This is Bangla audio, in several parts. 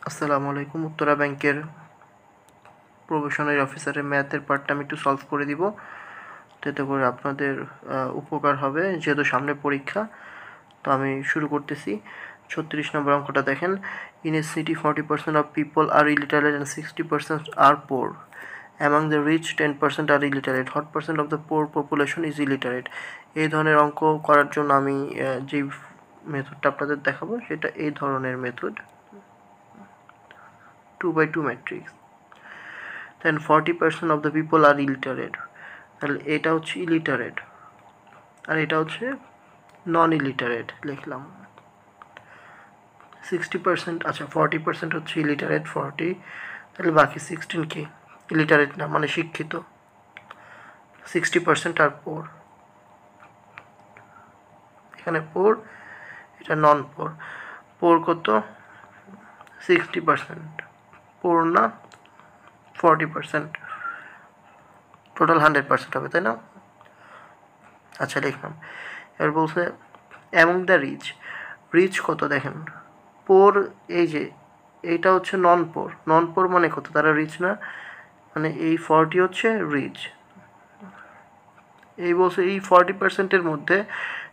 আসসালামু আলাইকুম। উত্তরা ব্যাংকের প্রবেশনারি অফিসারের ম্যাথের পার্টটা আমি একটু সলভ করে দিব, এতে করে আপনাদের উপকার হবে, যেহেতু সামনে পরীক্ষা। তো আমি শুরু করতেছি। 36 নম্বর অঙ্কটা দেখেন। In a city 40% of people are illiterate and 60% are poor. Among the rich 10% are illiterate. What percent of the poor population is illiterate? এই ধরনের অঙ্ক করার জন্য আমি যেই মেথডটা আপনাদের দেখাবো সেটা এই ধরনের method, 2x2 matrix. Then 40% of the people are illiterate. তাহলে এটা হচ্ছে ইলিটারেট আর এটা হচ্ছে নন ইলিটারেট লিখলাম। 60%, আচ্ছা 40% হচ্ছে ইলিটারেট, 40, তাহলে বাকি 16 কি ইলিটারেট না, মানে শিক্ষিত। 60% আর পোর, এখানে পোর, এটা নন পোর। পোর কত? 60%, পোর না 40%, টোটাল 100% হবে, তাই না? আচ্ছা লিখলাম। এবার বলছে অ্যামং দ্য রিচ। রিচ কত দেখেন, পোর, এই যে এইটা হচ্ছে নন পোর। নন পোর মানে কত? তারা রিচ না, মানে এই 40 হচ্ছে রিচ। এই বলছে এই 40%-এর মধ্যে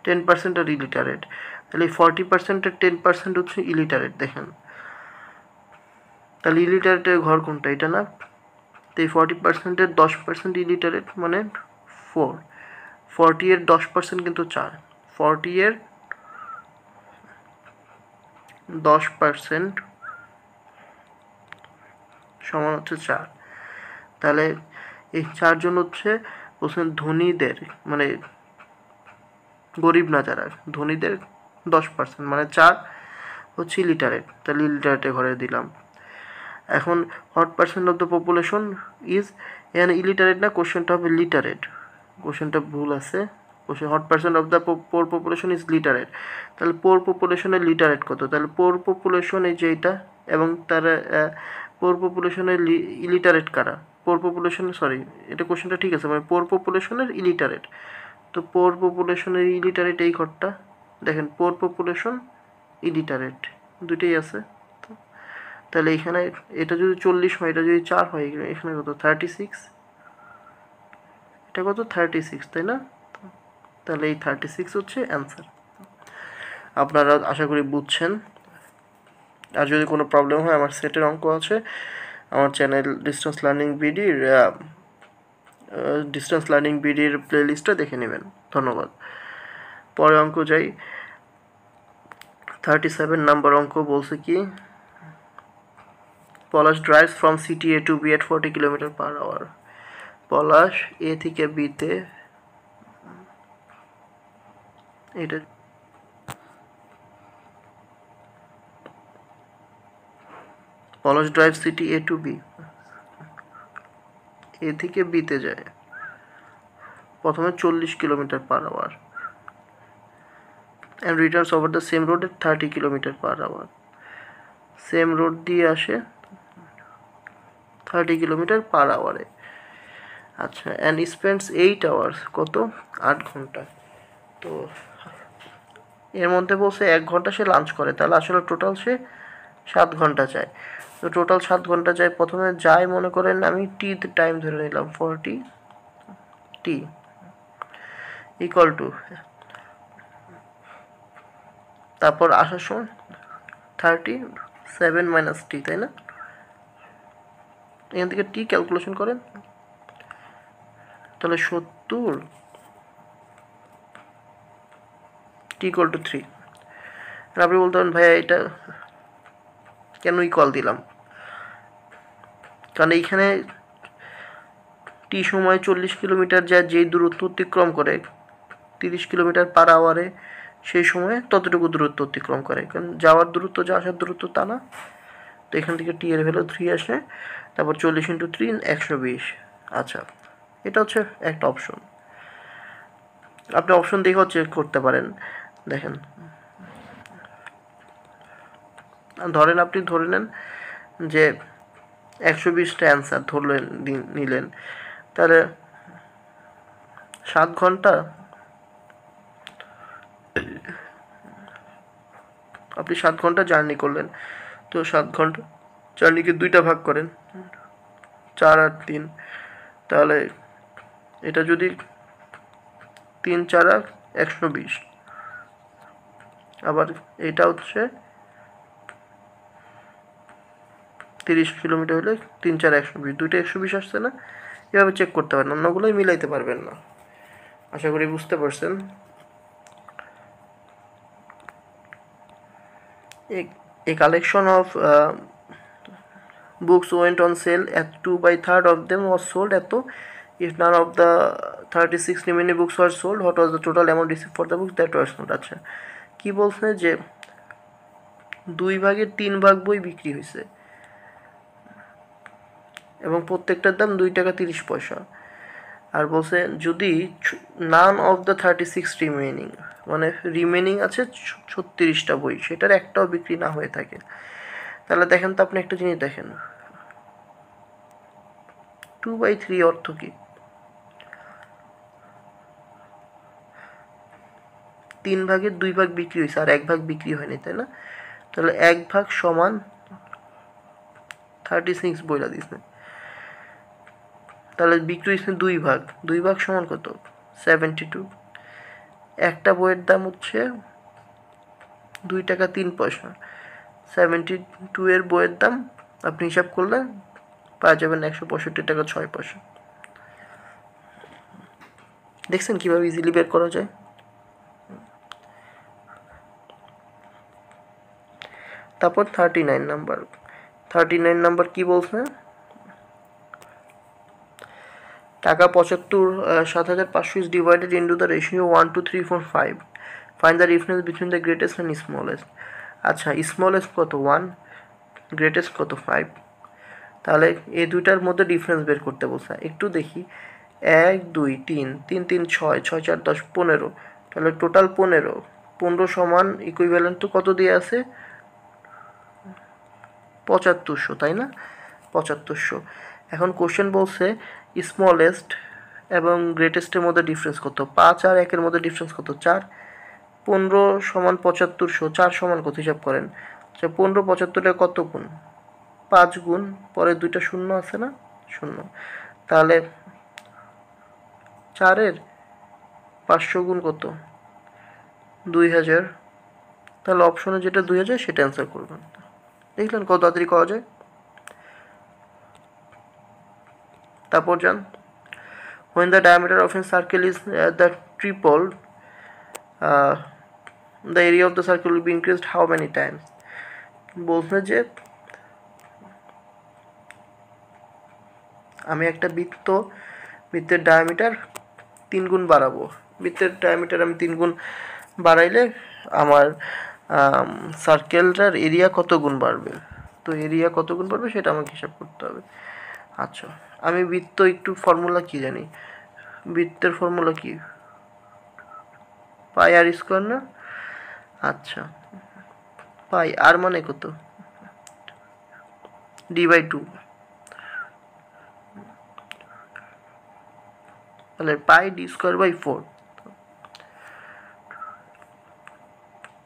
10% আর ইলিটারেট, তাহলে এই 40%-এর 10% হচ্ছে ইলিটারেট। দেখেন তাহলে ইলিটারেটের ঘর কোনটা? এটা না? তো এই 40%-এর 10% ইলিটারেট মানে 4। 40-এর 10% কিন্তু 4। 40-এর 10% সমান হচ্ছে 4। তাহলে এই 4 জন হচ্ছে বলছেন ধনীদের, মানে গরিব না যারা, ধনীদের 10%, মানে 4 হচ্ছে ইলিটারেট। তাহলে ইলিটারেটে ঘরে দিলাম। এখন what percent of the population is, এখানে ইলিটারেট না, কোশ্চেনটা হবে লিটারেট। কোশ্চেনটা ভুল আছে। Question what percent of the poor population is literate. তাহলে পোর পপুলেশনের লিটারেট কত? তাহলে পোর পপুলেশন এই যে এইটা, এবং তার পোর পপুলেশনের ইলিটারেট কারা? পোর পপুলেশন, সরি এটা কোশ্চেনটা ঠিক আছে, মানে পোর পপুলেশনের ইলিটারেট। তো পোর পপুলেশনের ইলিটারেট এই ঘরটা দেখেন, পোর পপুলেশন ইলিটারেট দুটোই আছে। তাহলে এখানে এটা যদি 40 হয়, এটা যদি 4 হয়, এখানে কত? 36। এটা কত? 36, তাই না? তাহলে এই 36 হচ্ছে অ্যান্সার। আপনারা আশা করি বুঝছেন। আর যদি কোনো প্রবলেম হয়, আমার সেটের অঙ্ক আছে আমার চ্যানেল ডিস্টেন্স লার্নিং বিডির প্লেলিস্টটা দেখে নেবেন। ধন্যবাদ। পরে অঙ্ক যাই। 37 নাম্বার অঙ্ক বলছে কি, Palash drives from city A to B at 40 km/h। Palash A থেকে বিতে, এটা Palash drive city A to B, A থেকে বিতে যায় প্রথমে 40 km/h and returns over the same road at 30 km/h। Same road দিয়ে আসে 30 km/h। আচ্ছা, অ্যান্ড স্পেন্ডস 8 hours, কত? 8 ঘন্টা। তো এর মধ্যে বলছে 1 ঘন্টা সে লাঞ্চ করে, তাহলে আসলে টোটাল সে 7 ঘন্টা যায়। তো টোটাল 7 ঘন্টা যায়। প্রথমে যায় মনে করেন আমি টি টাইম ধরে নিলাম, 40 টি ইকুয়াল টু, তারপর আসার সময় 37 মাইনাস টি, তাই না? এখান থেকে টি ক্যালকুলেশন করেন, তাহলে 70 টি ইকুয়াল টু 3। আপনি বলতে পারেন ভাইয়া এটা কেন ইকুয়াল দিলাম? কারণ এইখানে টি সময় 40 কিলোমিটার যায়, যেই দূরত্ব অতিক্রম করে 30 km/h, সেই সময় ততটুকু দূরত্ব অতিক্রম করে। কারণ যাওয়ার দূরত্ব যা আসার দূরত্ব তা না। তো এখান থেকে টি এর ভ্যালু 3 আসে, তারপর 40 × 3 120। আচ্ছা, এটা হচ্ছে একটা অপশন। আপনি অপশন দেখেও চেক করতে পারেন। দেখেন, ধরেন আপনি ধরে নেন যে 120টা অ্যান্সার ধরলেন, নিলেন, তাহলে 7 ঘন্টা আপনি 7 ঘন্টা জার্নি করলেন। তো 7 ঘন্টা চারনিকে দুইটা ভাগ করেন, 4 আর 3, তাহলে এটা যদি 3 4 120, আবার এটা হচ্ছে 30 কিলোমিটার হলে 3 4 120, দুইটা 120 আসছে না? এভাবে চেক করতে পারেন, অন্যগুলোই মিলাইতে পারবেন না। আশা করি বুঝতে পারছেন। A collection of books went on sale at 2/3 of them was sold at to. If none of the 36 remaining books were sold, what was the total amount received for the books that were sold? আচ্ছা, কি বলছে যে 2/3 বই বিক্রি হয়েছে এবং প্রত্যেকটার দাম 2 টাকা 30 পয়সা। আর বলছে যদি নান অফ দ্য 36 রিমেনিং, মানে রিমেনিং আছে 36টা বই, সেটার একটাও বিক্রি না হয়ে থাকে, তাহলে দেখেন তো আপনি একটা জিনিস দেখেন, 2/3 অর্থ কি? 3/2 বিক্রি হয়েছে আর 1 ভাগ বিক্রি হয়নি, তাই না? তাহলে 1 ভাগ সমান 36 বইলা দিচ্ছে, তাহলে বিক্রি হয়েছে 2 ভাগ সমান কত? 72। একটা বইয়ের দাম হচ্ছে 2 টাকা 3 পয়সা, 72 এর বইয়ের দাম আপনি হিসাব করলে পাওয়া যাবেন 165 টাকা 6 পয়সা। দেখছেন কীভাবে ইজিলি বের করা যায়? তারপর 39 নাম্বার কি বলছে? টাকা 7,500 is divided into the ratio 1 to 3 4 5. Find the difference between the greatest and smallest. আচ্ছা, স্মলেস্ট কত? 1, গ্রেটেস্ট কত? 5। তাহলে এই দুইটার মধ্যে ডিফারেন্স বের করতে বলছে। একটু দেখি, 1 2 3 3 3 6 6 4 10 15, তাহলে টোটাল 15 সমান ইকুইভ্যালেন্ট তো কত দিয়ে আছে? 7500, তাই না? 7500। এখন কোশ্চেন বলছে স্মলেস্ট এবং গ্রেটেস্টের মধ্যে ডিফারেন্স কত? 5 আর 1-এর মধ্যে ডিফারেন্স কত? 4। 15 সমান 7500, 4 সমান কত হিসাব করেন? আচ্ছা, 15 75-এর কত গুণ? 5 গুণ, পরে দুইটা শূন্য আছে না? শূন্য। তাহলে 4-এর 500 গুণ কত? 2000। তাহলে অপশনে যেটা 2000 সেটা অ্যান্সার করবেন। দেখলেন কত তাড়াতাড়ি করা যায়? তারপর যান, when the diameter of a circle is the triple, the area of the circle will be increased how many times? বলছে যে আমি একটা বৃত্তের ডায়ামিটার 3 গুণ বাড়াবো, বৃত্তের ডায়ামিটার আমি 3 গুণ বাড়াইলে আমার সার্কেলটার এরিয়া কত গুণ বাড়বে? তো এরিয়া কত গুণ বাড়বে সেটা আমাকে হিসাব করতে হবে। আচ্ছা, আমি বৃত্ত একটু ফর্মুলা কি জানি, বৃত্তের ফর্মুলা কি? পাই আর স্কোয়ার না? আচ্ছা, পাই আর মানে কত? d/2। তাহলে পাই d²/4,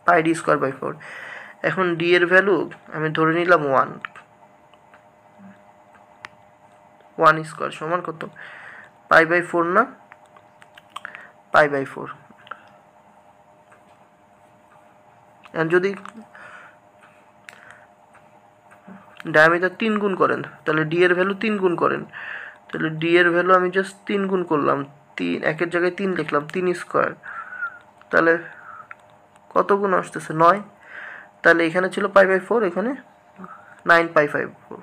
পাই d²/4। এখন ডি এর ভ্যালু আমি ধরে নিলাম 1 স্কোয়ার সমান কত? π/4 না? π/4। যদি ডায়ামিটার 3 গুণ করেন তাহলে ডি এর ভ্যালু 3 গুণ করেন, তাহলে ডি এর ভ্যালু আমি জাস্ট 3 গুণ করলাম, 3 একের জায়গায় 3 লিখলাম, 3 স্কোয়ার, তাহলে কত গুণ আসতেছে? 9। তাহলে এখানে ছিল π/4, এখানে 9π/4,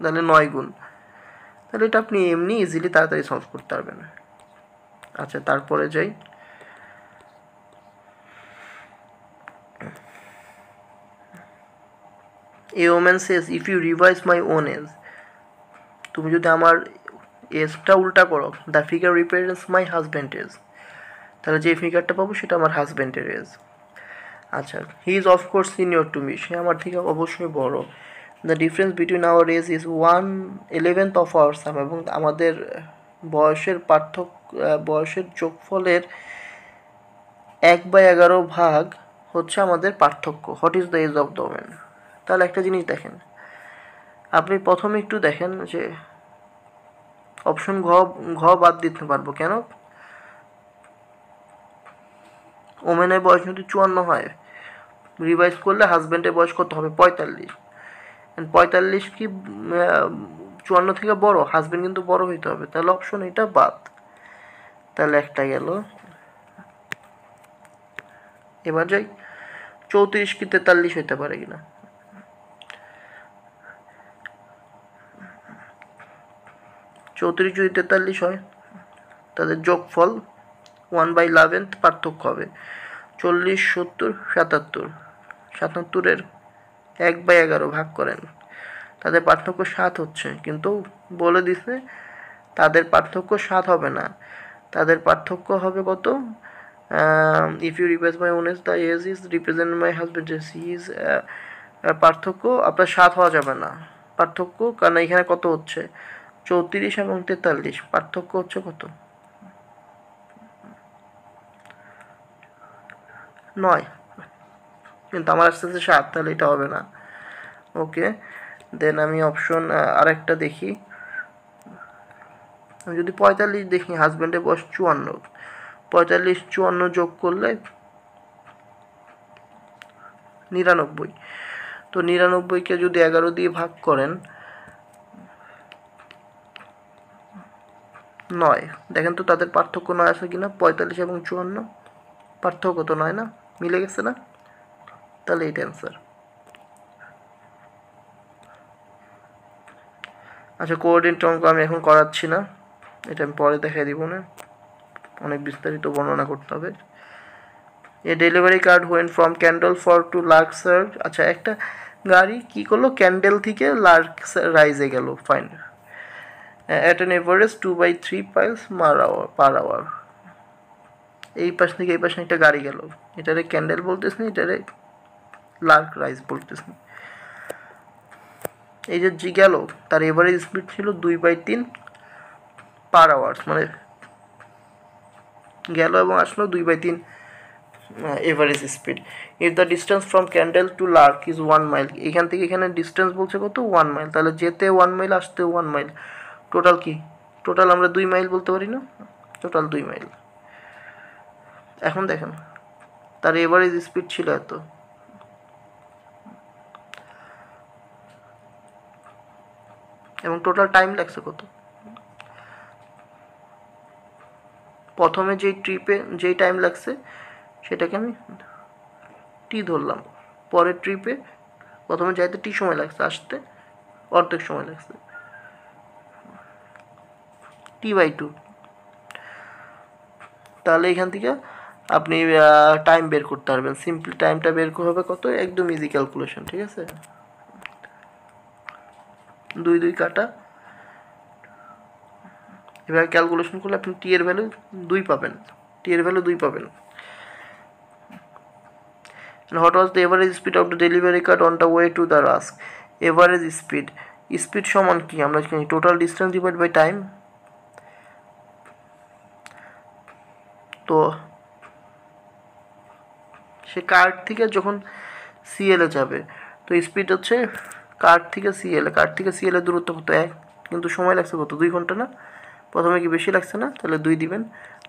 তাহলে 9 গুণ। তাহলে এটা আপনি এমনি ইজিলি তাড়াতাড়ি সলভ করতে পারবেন। আচ্ছা, তারপরে যাই, A woman says, if you revise my own age, তুমি যদি আমার এজটা উল্টা করো, the figure represents my husband age, তাহলে যে ফিগারটা পাবো সেটা আমার হাজব্যান্ডের এজ। আচ্ছা, he is of course senior to me, সে আমার থেকে অবশ্যই বড়। The difference between our age is 1/11 of our sum, এবং আমাদের বয়সের যোগফলের 1/11 ভাগ হচ্ছে আমাদের পার্থক্য। What is the age of the woman? তাহলে একটা জিনিস দেখেন, আপনি প্রথমে একটু দেখেন যে অপশন ঘ বাদ দিতে পারবো কেন, ওমেনের বয়স যদি 54 হয়, রিভাইজ করলে হাজব্যান্ডের বয়স কত হবে? 45। 45 কি 54 থেকে বড়? হাজব্যান্ড কিন্তু বড় হইতে হবে, তাহলে অপশন এটা বাদ। তাহলে একটা গেল। এবার যাই 34 কি 43 হইতে পারে কিনা। 34 যদি 43 হয়, তাদের যোগফল 1/11 পার্থক্য হবে 40, 70, 77। 77-এর 1/11 ভাগ করেন, তাদের পার্থক্য 7 হচ্ছে, কিন্তু বলে দিছে তাদের পার্থক্য 7 হবে না, তাদের পার্থক্য হবে কত? If you replace my ones the age is represent my husband he is, পার্থক্য আপনার 7 হওয়া যাবে না পার্থক্য, কারণ এখানে কত হচ্ছে? 34 এবং 43, পার্থক্য হচ্ছে কত? 9, কিন্তু আমার আসতেছে 7, তাহলে এটা হবে না। ওকে, দেন আমি অপশন আরেকটা দেখি। আমি যদি 45 দেখি, হাজব্যান্ডের বয়স 54, 45 54 যোগ করলে 99। তো 99কে যদি 11 দিয়ে ভাগ করেন 9, দেখেন তো তাদের পার্থক্য 9 আছে কিনা। 45 এবং 54 পার্থক্য তো 9 না, মিলে গেছে না? তাহলে এইটা অ্যান্সার। আচ্ছা, কোঅর্ডিনেট অঙ্ক আমি এখন করাচ্ছি না, এটা আমি পরে দেখাই দিব না, অনেক বিস্তারিত বর্ণনা করতে হবে। A delivery card went from candle for to Luxor. আচ্ছা, একটা গাড়ি কি করলো, ক্যান্ডেল থেকে লাক্সারাইজে গেল, fine, at an average 2/3 miles per hour। এই পাশ থেকে এই পাশে একটা গাড়ি গেল, এটারে ক্যান্ডেল বলতেছ না, এটারে লাক্সারাইজ বলতেছ না। এই যে জি গেল, তার এভারেজ স্পিড ছিল 2/3 per hour, মানে গেল এবং আসলো 2/3 average speed. If the distance from candle to lark is 1 mile, এখান থেকে এখানে ডিস্টেন্স বলছে কত? 1 mile, তাহলে যেতে 1 mile, আসতে 1 mile, টোটাল কি? টোটাল আমরা 2 মাইল বলতে পারি না? Total 2 mile. এখন দেখেন তার এভারেজ স্পিড ছিল এত, এবং টোটাল টাইম লাগছে কত? প্রথমে যেই টাইম লাগছে সেটাকে আমি টি ধরলাম, পরের ট্রিপে প্রথমে যাইতে টি সময় লাগছে, আসতে অর্ধেক সময় লাগছে, T/2। তাহলে এখান থেকে আপনি টাইম বের করতে পারবেন, সিম্পলি টাইমটা বের হবে কত? একদম ইজি ক্যালকুলেশন, ঠিক আছে? 2 2 কাটা, এভাবে ক্যালকুলেশন করলে আপনি টি এর ভ্যালু 2 পাবেন, টি এর ভ্যালু 2 পাবেন। What was the average speed of the delivery card on the way to the rusk? Average speed, speed সমান কি আমরা জানি? Total distance divide by time. তো সে কার্ড থেকে যখন সিএলে যাবে, তো স্পিড হচ্ছে কার্ড থেকে সিএলের দূরত্ব কত? 1, কিন্তু সময় লাগছে কত? 2 ঘন্টা না? প্রথমে কি বেশি লাগছে না? তাহলে 2 দিবেন,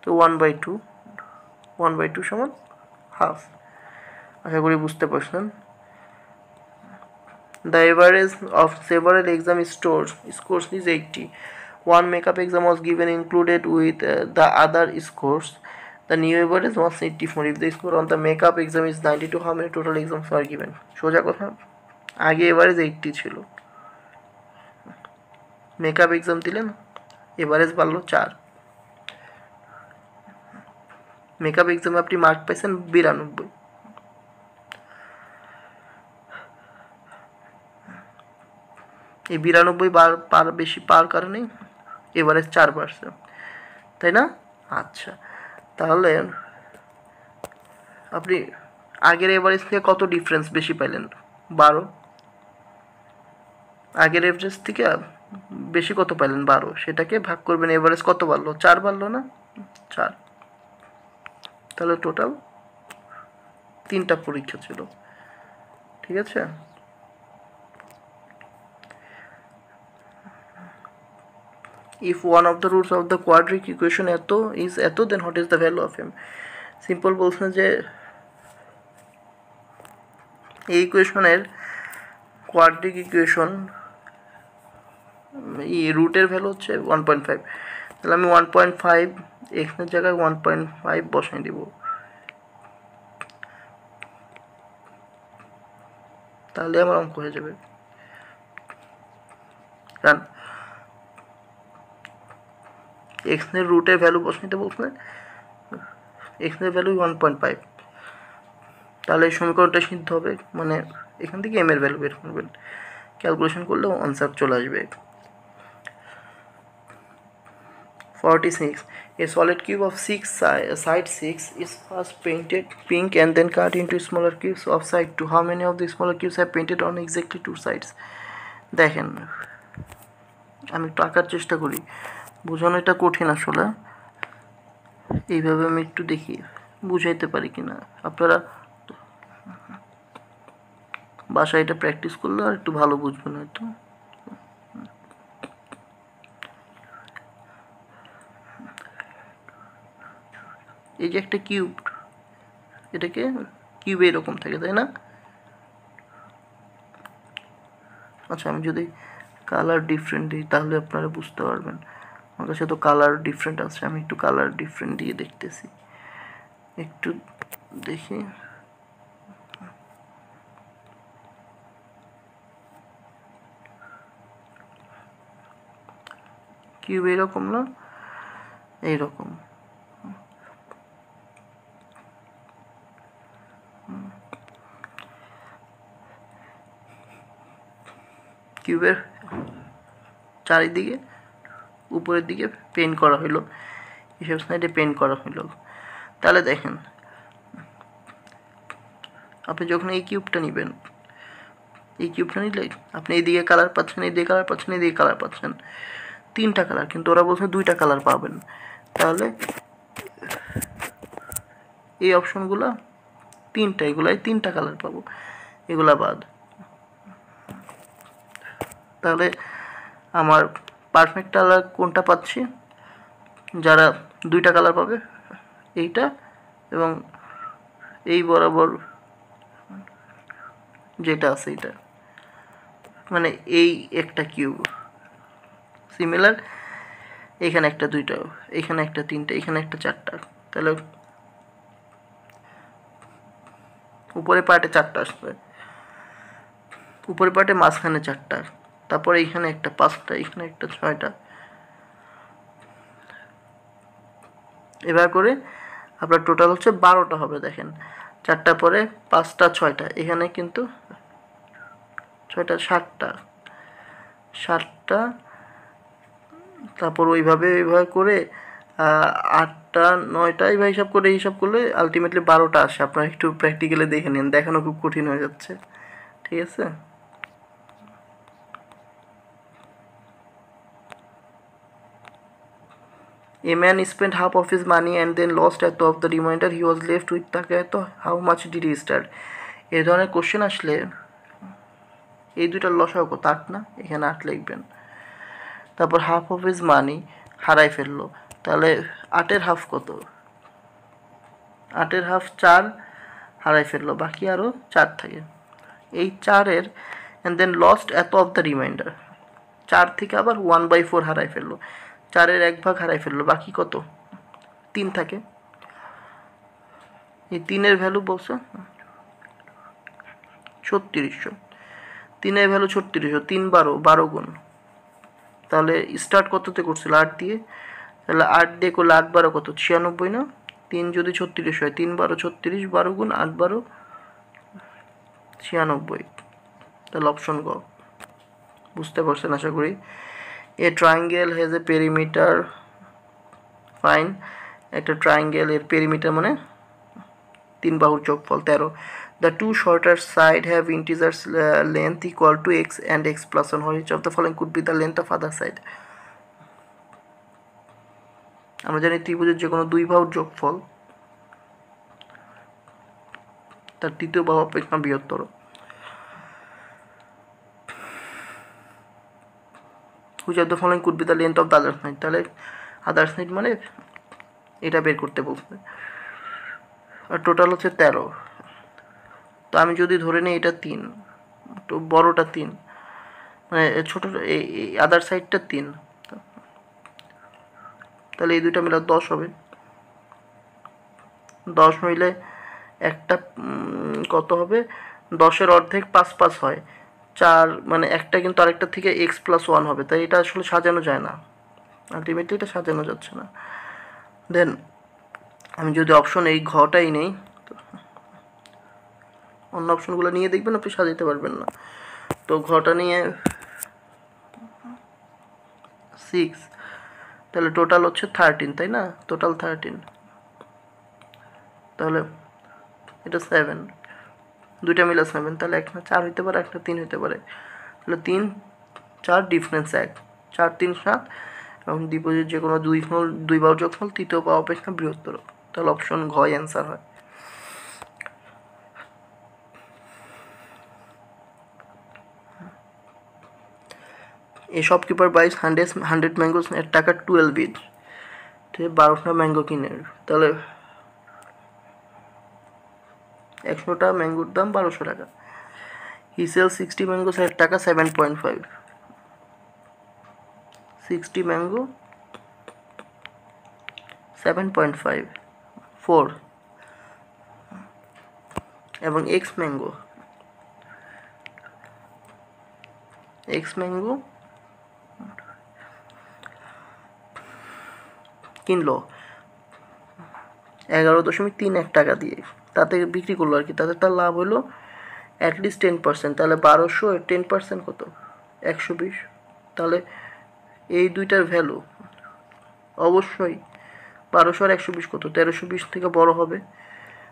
তো 1/2 সমান হাফ। আশা করি বুঝতে পারছেন। The average of several exam scores is 80. One makeup exam was given included with the other scores. The new average was 84. If the score on the makeup exam is 92, how many total exams were given? সোজা কথা, আগে এভারেজ 80 ছিল, মেকআপ এক্সাম দিলেন, এভারেজ বাড়লো 4। মেকআপ এক্সামে আপনি মার্ক পাইছেন 92, এই 92 বেশি পাওয়ার কারণেই এভারেজ 4 বাড়ছে, তাই না? আচ্ছা, তাহলে আপনি আগের এভারেজ থেকে কত ডিফারেন্স বেশি পাইলেন? 12। আগের এভারেজ থেকে বেশি কত পাইলেন? 12। সেটাকে ভাগ করবেন, এভারেজ কত বাড়লো? 4 বাড়লো না? 4। তাহলে টোটাল 3টা পরীক্ষা ছিল, ঠিক আছে? if one of the roots of the quadratic equation এত is এত, then what is the value of m? Simple বলছেন যে এই ইকুয়েশনের কোয়াড্রিক ইকুয়েশন রুটের ভ্যালু হচ্ছে 1.5, তাহলে আমি 1.5 এক্সের জায়গায় 1.5 বসাই দিব, তাহলে আমার অঙ্ক হয়ে যাবে। কারণ এক্সের রুটের ভ্যালু বসাইতে বলছে, এক্সের ভ্যালু 1.5, তাহলে এই সমীকরণটা সিদ্ধ হবে, মানে এখান থেকে এম এর ভ্যালু বের করবেন, ক্যালকুলেশন করলেও আনসার চলে আসবে। 46. A solid cube of 6 side 6 is first painted pink and then cut into smaller cubes of side 2. How many of the smaller cubes have painted on exactly 2 sides? দেখেন আমি একটু আঁকার চেষ্টা করি, বোঝানো এটা কঠিন আসলে, এইভাবে আমি একটু দেখি বুঝাইতে পারি কিনা। আপনারা বাসায় এটা প্র্যাকটিস করলে আর একটু ভালো বুঝবেন হয়তো। এই যে একটা কিউব, এটাকে কিউবে এরকম থাকে তাই না? আচ্ছা আমি যদি কালার ডিফারেন্ট দিই তাহলে আপনারা বুঝতে পারবেন। আমার কাছে তো কালার ডিফারেন্ট আছে, আমি একটু কালার ডিফারেন্ট দিয়ে দেখতেছি, একটু দেখি। কিউব এরকম না, এইরকম। কিউবের চারিদিকে উপরের দিকে পেন্ট করা হলো, এসব সাইডে পেন্ট করা হলো। তাহলে দেখেন আপনি যখন এই কিউবটা নেবেন, এই কিউবটা নিলে আপনি এইদিকে কালার পাচ্ছেন, এইদিকে কালার পাচ্ছেন, এইদিকে কালার পাচ্ছেন, 3টা কালার, কিন্তু ওরা বলছে 2টা কালার পাবেন। তাহলে এই অপশনগুলো 3টা, এগুলাই 3টা কালার পাবো, এগুলা বাদ। তাহলে আমার পারফেক্ট কালার কোনটা পাচ্ছি? যারা 2টা কালার পাবে, এইটা এবং এই বরাবর যেটা আছে এটা, মানে এই একটা কিউব সিমিলার, এখানে একটা 2টা, এখানে একটা 3টা, এখানে একটা 4টা, তাহলে উপরে পার্টে 4টা আসবে, উপরে পার্টে মাঝখানে 4টা, তারপরে এইখানে একটা 5টা, এখানে একটা 6টা, এবার করে আপনার টোটাল হচ্ছে 12টা হবে। দেখেন 4টা পরে 5টা 6টা, এখানে কিন্তু 6টা 7টা, তারপর ওইভাবে করে 8টা 9টা এইভাবে হিসাব করে হিসাব করলে আলটিমেটলি 12টা আসে। আপনারা একটু প্র্যাকটিক্যালি দেখে নিন, দেখানো খুব কঠিন হয়ে যাচ্ছে, ঠিক আছে? A man spent half of his money and then lost half of the remainder. He was left with টাকা এত, how much did he start? এই ধরনের কোশ্চেন আসলে এই দুইটার লসাগু কত? 8 না, এখানে 8 লিখবেন। তারপর হাফ অফ হিজ মানি হারাই ফেললো, তাহলে 8-এর হাফ কত? 8-এর হাফ 4 হারাই ফেললো, বাকি আরও 4 থাকে। এই 4-এর অ্যান্ড দেন লস্ট এত অফ দ্য রিমাইন্ডার, 4 থেকে আবার 1/4 হারাই ফেললো, 4-এর 1 ভাগ হারাই ফেললো, বাকি কত? 3 থাকে। এই 3-এর ভ্যালু বলছে 3600, 3-এর ভ্যালু 3600, 3 12 গুণ, তাহলে স্টার্ট কততে করছিল? 8 দিয়ে, তাহলে 8 দিয়ে করলে 8 12 কত? 96 না? 3 যদি 36 হয়, 3 12 36, 12 গুণ 8 12 96, তাহলে অপশন গ। বুঝতে পারছেন আশা করি। A triangle has a perimeter, fine. একটা ট্রায়াঙ্গেল এর পেরিমিটার মানে 3 বাহুর যোগফল 13। The two shorter sides have integers length equal to x and x plus 1. Which of the following could be the length of other side? আমরা জানি ত্রিভুজের যে কোনো 2 বাহুর যোগফল তার তৃতীয় বাহু অপেক্ষা বৃহত্তর। Which of the following could be the length of the other side, তাহলে আদার সাইড মানে এটা বের করতে বলছে। আর টোটাল হচ্ছে 13। তো আমি যদি ধরে নিই এটা 3, তো বড়টা 3, মানে ছোটো এই আদার সাইডটা 3, তাহলে এই দুইটা মিলে 10 হবে। 10 মিলে একটা কত হবে, 10-এর অর্ধেক 5 5 হয় 4, মানে একটা কিন্তু আরেকটা থেকে x+1 হবে, তাই এটা আসলে সাজানো যায় না, আলটিমেটলি এটা সাজানো যাচ্ছে না। দেন আমি যদি অপশন এই ঘটাই নেই, অন্য অপশনগুলো নিয়ে দেখবেন আপনি সাজাতে পারবেন না। তো ঘটা নিয়ে 6, তাহলে টোটাল হচ্ছে 13, তাই না, টোটাল 13, তাহলে এটা 7, দুইটা মিলে 7, তাহলে একটা 4 হইতে পারে, একটা 3 হইতে পারে, তাহলে 3 4 ডিফারেন্স 1, 4 3 7, এবং ডিপোজিট যে কোনো দুই বার যোগফল তৃতীয় পাওয়া অপেক্ষা বৃহত্তর, তাহলে অপশন ঘ অ্যান্সার হয়। এ শপকিপার বাইস 100 ম্যাঙ্গোস এর টাকা 12 ইচ, ঠিক 12টা ম্যাঙ্গো কিনে, তাহলে 100টা ম্যাঙ্গোর দাম 1200 টাকা। হি সেল 60 ম্যাঙ্গোস এর টাকা 7.5, 60 ম্যাঙ্গো 7.5 4, এবং এক্স ম্যাঙ্গো কিনলো 11.31 টাকা দিয়ে, তাতে বিক্রি করলো আর কি, তাতে তার লাভ হলো অ্যাটলিস্ট 10%, তাহলে 1200 এর 10% কত, 120, তাহলে এই দুইটার ভ্যালু অবশ্যই 1200 আর 120 কত, 1320 থেকে বড় হবে,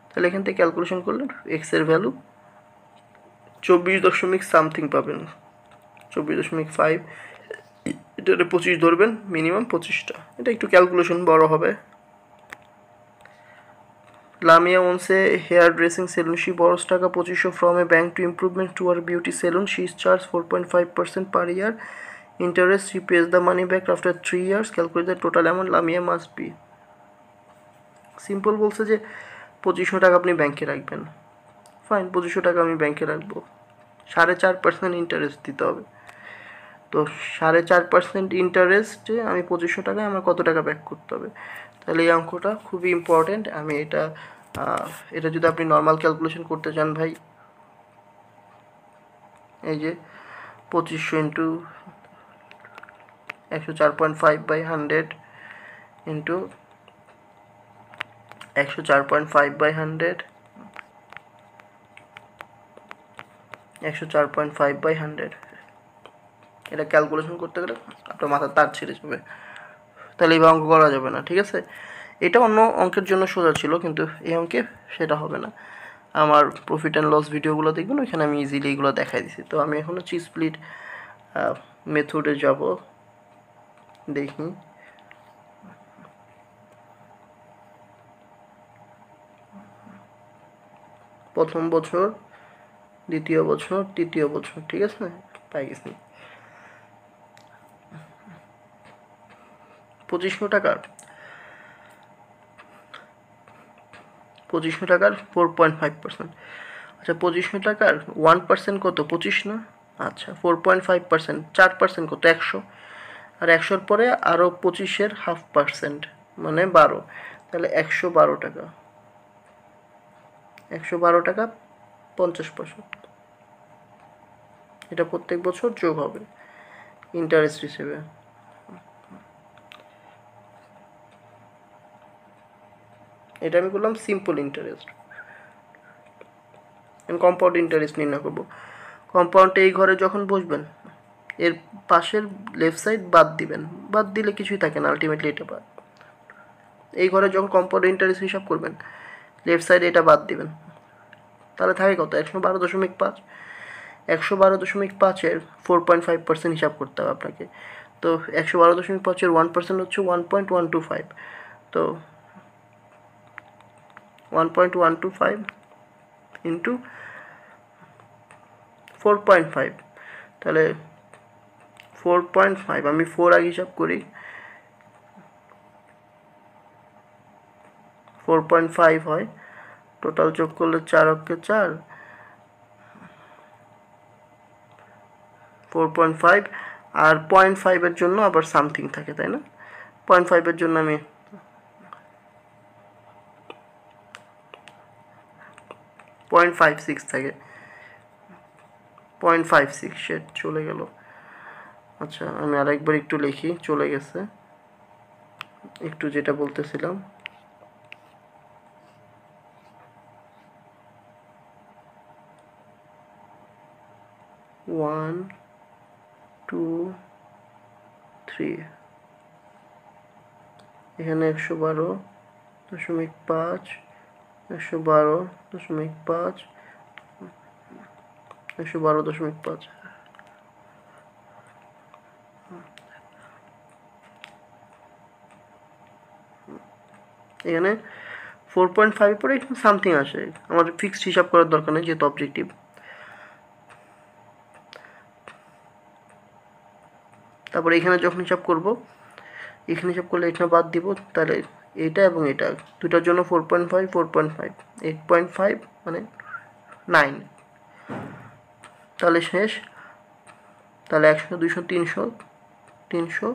তাহলে এখান থেকে ক্যালকুলেশন করলে এক্স এর ভ্যালু 24 সামথিং পাবেন, 24.5, এটা 25 ধরবেন, মিনিমাম 25টা, এটা একটু ক্যালকুলেশন বড় হবে। Lamia owns a hairdressing salon. She borrows টাকা 2500 from a bank to improvement to her beauty salon. She is charged 4.5% per year interest. She pays the money back after 3 years. Calculate the total amount Lamia must be. Simple বলছে যে 2500 টাকা আপনি ব্যাংকে রাখবেন, ফাইন 2500 টাকা আমি ব্যাংকে রাখবো, 4.5% ইন্টারেস্ট দিতে হবে, তো 4.5% ইন্টারেস্টে আমি 2500 টাকায় আমার কত টাকা ব্যাক করতে হবে, তাহলে এই অঙ্কটা খুবই ইম্পর্টেন্ট। আমি এটা যদি আপনি নর্মাল ক্যালকুলেশন করতে চান ভাই, এই যে 2500 ইন্টু 104.5/100 ইন্টু 104.5/100, 104.5/100, এটা ক্যালকুলেশন করতে গেলে আপনার মাথার তার ছিঁড়ে যাবে, তাহলে এই অঙ্ক করা যাবে না, ঠিক আছে। এটা অন্য অঙ্কের জন্য সোজা ছিল, কিন্তু এই অঙ্কে সেটা হবে না। আমার প্রফিট অ্যান্ড লস ভিডিওগুলো দেখবেন, ওইখানে আমি ইজিলি এগুলো দেখাই দিছি। তো আমি এখন হচ্ছে স্প্লিট মেথডে যাব, দেখি প্রথম বছর, দ্বিতীয় বছর, তৃতীয় বছর, ঠিক আছে, পাই গেছি। 2500 টাকার 4.5%, আচ্ছা 2500 টাকার 1% কত, 25 না, আচ্ছা 4.5%, 4% কত, 100, আর 100-র পরে আরও 25-এর 0.5%, মানে 12, তাহলে 112 টাকা, 112 টাকা 50 পয়সা, এটা প্রত্যেক বছর যোগ হবে ইন্টারেস্ট হিসেবে। এটা আমি করলাম সিম্পল ইন্টারেস্ট। কম্পাউন্ড ইন্টারেস্ট নির্ণয় করবো। কম্পাউন্ডে এই ঘরে যখন বসবেন, এর পাশের লেফট সাইড বাদ দিবেন, বাদ দিলে কিছুই থাকে না, আলটিমেটলি এটা বাদ। এই ঘরে যখন কম্পাউন্ড ইন্টারেস্ট হিসাব করবেন, লেফট সাইডে এটা বাদ দিবেন, তাহলে থাকে কত, 112.5, 112.5-এর 4.5% হিসাব করতে হবে আপনাকে। তো 112.5-এর 1% হচ্ছে 1.125, তো 1.125 ইন্টু 4.5, তাহলে 4.5 আমি 4 আগে হিসাব করি, 4.5 হয়, টোটাল যোগ করলে 4 অক্ষে 4, 4.5 আর 0.5 এর জন্য আবার সামথিং থাকে, তাই না? 0.5 এর জন্য আমি 0.56 থাকে, 0.56 সে চলে গেল। আচ্ছা আমি আরেকবার একটু লিখি, চলে গেছে একটু, যেটা বলতেছিলাম, ওয়ান টু থ্রি, এখানে 112.5, 112.5, 112.5, এখানে 4.5 পরে এখানে সামথিং আসে, আমাদের ফিক্সড হিসাব করার দরকার নেই যেহেতু অবজেক্টিভ। তারপরে এখানে যখন হিসাব করব, এখানে হিসাব করলে এখানে বাদ দিব, তাহলে এইটা এবং এটা দুটার জন্য 4.5, 4.5, 8.5 মানে 9, তাহলে শেষ। তাহলে 100, 200, 300,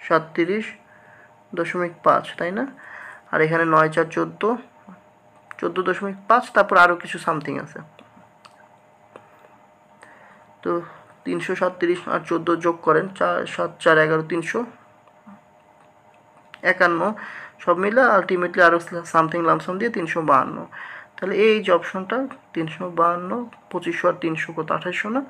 337.5, তাই না? আর এখানে 9, 4, 14, 14.5, তারপর আরও কিছু সামথিং আছে, তো 337 আর 14 যোগ করেন, 4, 7, 4, 11, 351, সব মিলে আলটিমেটলি আরও সামথিং লামসাম দিয়ে 352। তাহলে এই যে অপশনটা 352, 2500 আর 300 কত, 2800 না,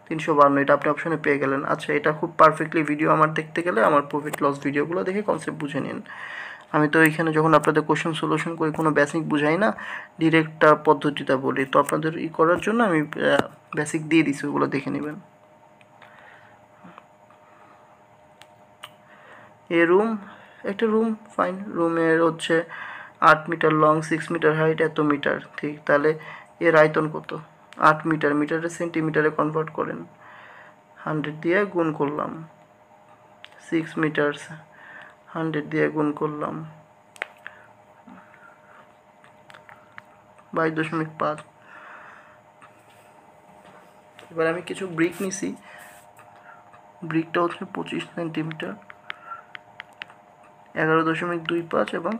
352, এটা আপনি অপশনে পেয়ে গেলেন। আচ্ছা এটা খুব পারফেক্টলি ভিডিও আমার দেখতে গেলে আমার প্রফিট লস ভিডিওগুলো দেখে কনসেপ্ট বুঝে নিন। আমি তো এইখানে যখন আপনাদের কোশ্চেন সলিউশন করি কোনো বেসিক বুঝাই না, ডিরেক্টটা পদ্ধতিটা বলি, তো আপনাদের করার জন্য আমি বেসিক দিয়ে দিছি, ওগুলো দেখে নেবেন। এ রুম, একটা রুম, ফাইন, রুমের হচ্ছে 8 মিটার লং, 6 মিটার হাইট, এত মিটার, ঠিক। তাহলে এর আয়তন কত? 8 মিটার, মিটারে সেন্টিমিটারে কনভার্ট করেন, 100 দিয়ে গুণ করলাম, 6 মিটার 100 দিয়ে গুণ করলাম, 22.5। এবার আমি কিছু ব্রিক নিছি, ব্রিকটা হচ্ছে 25 সেন্টিমিটার, 11.25 এবং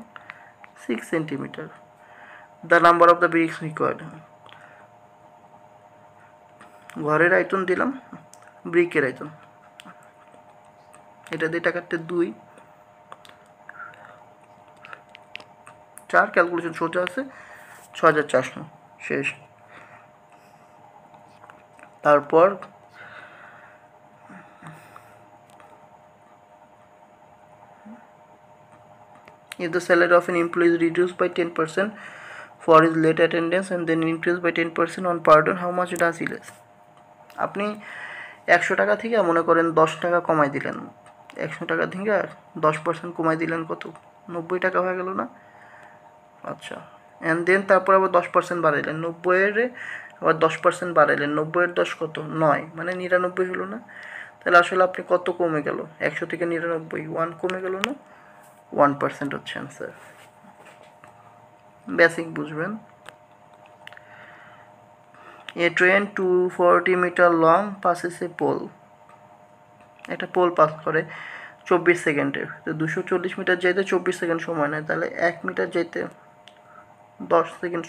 6 centimetre. The number of the bricks required, ঘরের আয়তন দিলাম, ব্রিকের আয়তন, এটা দিয়ে টাকাতে 2, 4, ক্যালকুলেশন সোজা আছে, 6400, শেষ। তারপর if the salary of an employee is reduced by 10% for his late attendance and then increased by 10% on pardon, how much does he less? আপনি 100 টাকা থেকে মনে করেন 10 টাকা কমাই দিলেন, 100 টাকা থেকে 10% কমাই দিলেন, কত? 90 টাকা হয়ে গেল না? আচ্ছা, অ্যান্ড দেন তারপর আবার 10% বাড়াইলেন, 90-এর আবার 10% বাড়াইলেন, 90-এর 10 কত? 9, মানে 99 হলো না? তাহলে আসলে আপনি কত কমে গেল? 100 থেকে 99, 1 কমে গেল না? 1% হচ্ছে অ্যান্সার। বেসিক বুঝবেন। A train 240 metre long passes a pole, একটা পোল পাস করে 24 সেকেন্ডে, তো 240 মিটার যেতে 24 সেকেন্ড সময় নেয়, তাহলে 1 মিটার যেতে 10 সেকেন্ড,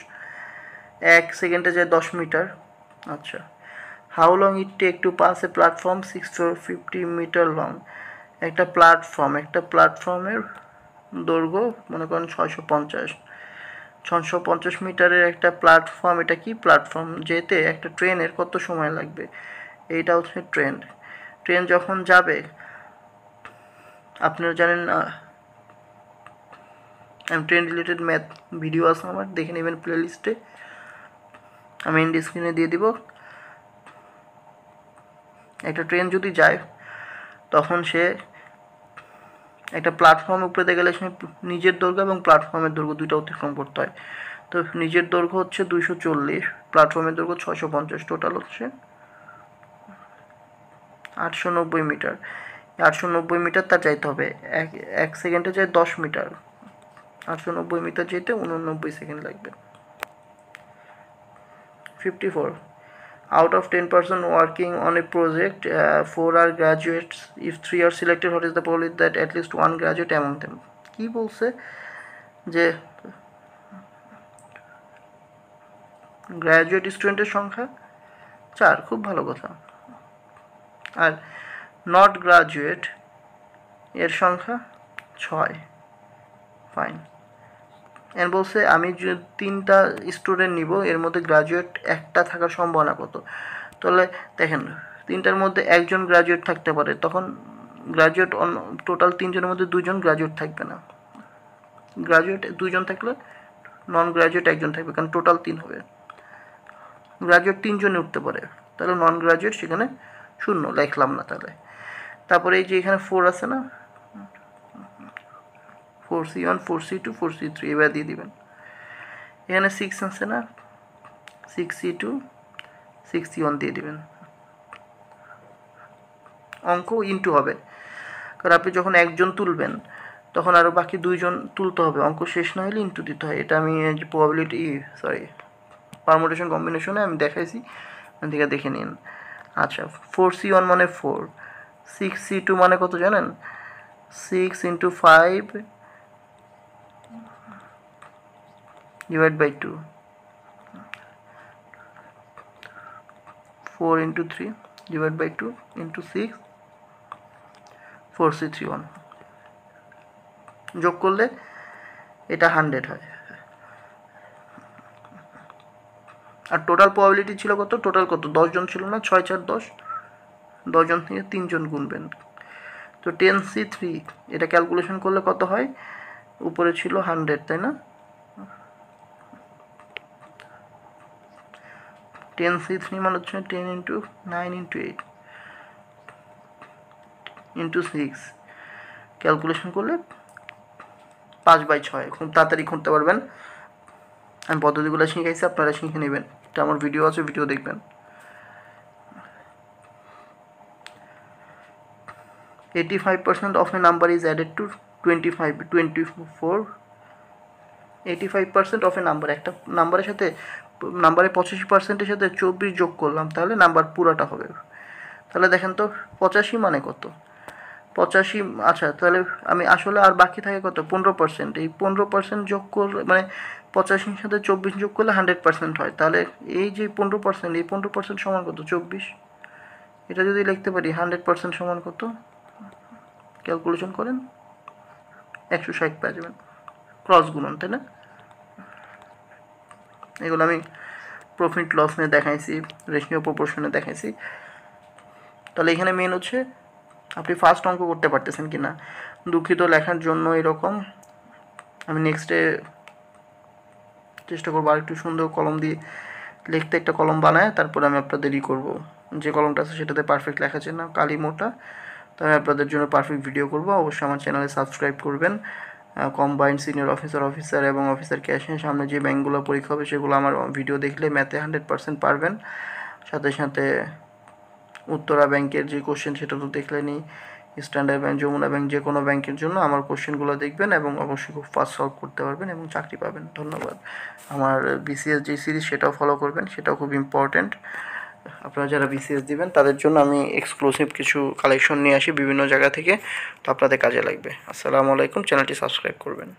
1 সেকেন্ডে যায় 10 মিটার। আচ্ছা, how long it take to pass a platform 650 metre long, একটা প্ল্যাটফর্মের দৈর্ঘ্য মনে করেন 650 মিটারের একটা প্ল্যাটফর্ম, এটা কি প্ল্যাটফর্ম, যেতে একটা ট্রেনের কত সময় লাগবে? এইটা হচ্ছে ট্রেন যখন যাবে, আপনারা জানেন ট্রেন রিলেটেড ম্যাথ ভিডিও আছে আমার, দেখে নেবেন প্লে লিস্টে, আমি এন্ড স্ক্রিনে দিয়ে দিব। একটা ট্রেন যদি যায় তখন সে একটা প্ল্যাটফর্মে উপরে গেলে সে নিজের দৈর্ঘ্য এবং প্ল্যাটফর্মের দৈর্ঘ্য দুইটা অতিক্রম করতে হয়। তো নিজের দৈর্ঘ্য হচ্ছে 240, প্ল্যাটফর্মের দৈর্ঘ্য 650, টোটাল হচ্ছে 890 মিটার, 890 মিটার তার যাইতে হবে, এক সেকেন্ডে যায় 10 মিটার, 890 মিটার যেতে 89 সেকেন্ড লাগবে। 54. Out of 10 person working on a project, 4 are graduates. If 3 are selected, what is the probability that at least 1 graduate among them? কি বলছে যে গ্র্যাজুয়েট স্টুডেন্টের সংখ্যা 4, খুব ভালো কথা। আর নট গ্রাজুয়েট এর সংখ্যা 6, ফাইন। এর বলছে আমি যে 3টা স্টুডেন্ট নিব, এর মধ্যে গ্রাজুয়েট একটা থাকার সম্ভাবনা কত। তাহলে দেখেন 3টার মধ্যে একজন গ্রাজুয়েট থাকতে পারে, তখন গ্রাজুয়েট টোটাল 3জনের মধ্যে 2জন গ্রাজুয়েট থাকবে না, গ্রাজুয়েট 2জন থাকলে নন গ্রাজুয়েট 1জন থাকবে, কারণ টোটাল 3 হবে। গ্রাজুয়েট 3জনে উঠতে পারে, তাহলে নন গ্রাজুয়েট সেখানে 0, লিখলাম না তাহলে। তারপরে এই যে এখানে 4 আছে না, 4C1 4C2 4C3 এবার দিয়ে দিবেন। এখানে 6 আছে না, 6C2 6C1 দিয়ে দিবেন। অঙ্ক ইনটু হবে, কারণ আপনি যখন একজন তুলবেন তখন আরও বাকি 2জন তুলতে হবে, অঙ্ক শেষ না হলে ইনটু দিতে হয়। এটা আমি প্রবাবিলিটি পারমুটেশন কম্বিনেশনে আমি দেখাইছি, থেকে দেখে নিন। আচ্ছা 4C1 মানে 4, 6C2 মানে কত জানেন, 6 × 5 divide by 2, 4 × 3 divide by 2 × 6, 4C31 যোগ করলে এটা 100 হয়। আর টোটাল প্রবাবিলিটি ছিল কত, টোটাল কত 10 জন ছিল না, 6 4 10, 10 জন থেকে 3 জন গুনবেন। তো 10C3 এটা ক্যালকুলেশন করলে কত হয়, উপরে ছিল 100 তাই না, 10C3 মানে হচ্ছে 10 × 9 × 8 × 6, ক্যালকুলেশন করলে 5/6, খুব তাড়াতাড়ি করতে পারবেন। আমি পদ্ধতিগুলো শিখাইছি, আপনারা শিখে নেবেন, এটা আমার ভিডিও আছে, ভিডিও দেখবেন। 85% of a number is added to 24. 85% of a number, একটা নাম্বারের সাথে নাম্বারের 85%-এর সাথে 24 যোগ করলাম, তাহলে নাম্বার পুরাটা হবে। তাহলে দেখেন তো 85 মানে কত, 85, আচ্ছা তাহলে আমি আসলে আর বাকি থাকে কত, 15%। এই 15% যোগ করলে মানে 85-র সাথে 24 যোগ করলে 100% হয়। তাহলে এই যে 15%, এই 15% সমান কত, 24। এটা যদি লিখতে পারি 100% সমান কত, ক্যালকুলেশন করেন 160 পেয়ে যাবেন, ক্রস গুণন, তাই না। এগুলো আমি প্রফিট লস নিয়ে দেখাইছি, রেশিও প্রপোর্শনে দেখাইছি। তাহলে এখানে মেন হচ্ছে আপনি ফার্স্ট অঙ্ক করতে পারতেছেন কি না। দুঃখিত লেখার জন্য এরকম, আমি নেক্সটে চেষ্টা করবো আর একটু সুন্দর কলম দিয়ে লিখতে, একটা কলম বানায় তারপরে আমি আপনাদেরই করবো, যে কলমটা আছে সেটাতে পারফেক্ট লেখা আছে না, কালি মোটা, তো আমি আপনাদের জন্য পারফেক্ট ভিডিও করবো। অবশ্যই আমার চ্যানেলে সাবস্ক্রাইব করবেন। কম্বাইন্ড সিনিয়র অফিসার এবং অফিসার ক্যাশের সামনে যে ব্যাঙ্কগুলো পরীক্ষা হবে সেগুলো আমার ভিডিও দেখলে ম্যাথে 100% পারবেন। সাথে সাথে উত্তরা ব্যাংকের যে কোশ্চেন সেটা তো দেখলেনি, স্ট্যান্ডার্ড ব্যাংক, যমুনা ব্যাংক, যে কোনো ব্যাংকের জন্য আমার কোশ্চেনগুলো দেখবেন এবং অবশ্যই খুব ফাস্ট সলভ করতে পারবেন এবং চাকরি পাবেন। ধন্যবাদ। আমার বিসিএস যে সিরিজ সেটাও ফলো করবেন, সেটাও খুব ইম্পর্ট্যান্ট। আপনারা যারা বিসিএস দিবেন তাদের জন্য আমি এক্সক্লুসিভ কিছু কালেকশন নিয়ে আসি বিভিন্ন জায়গা থেকে, তো আপনাদের কাজে লাগবে। আসসালামু আলাইকুম, চ্যানেলটি সাবস্ক্রাইব করবেন।